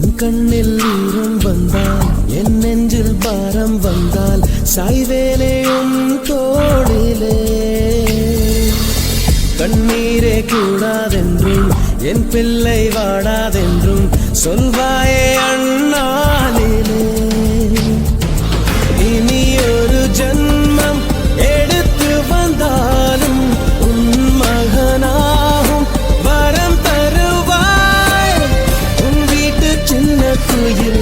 என் கண்ணில் ஈரம் வந்தால் என் நெஞ்சில் பாரம் வந்தால் சாய்வேலையும் தோளிலே கண்ணீரே கூடாதென்றும் என் பிள்ளை வாடாதென்றும் சொல்வாயே அண்ணாலிலே இனி ஒரு ஜன்மம் எடுத்து வந்தாலும் உன் மகனாகும் வரம் தருவாய் உன் வீட்டு சின்ன குயில்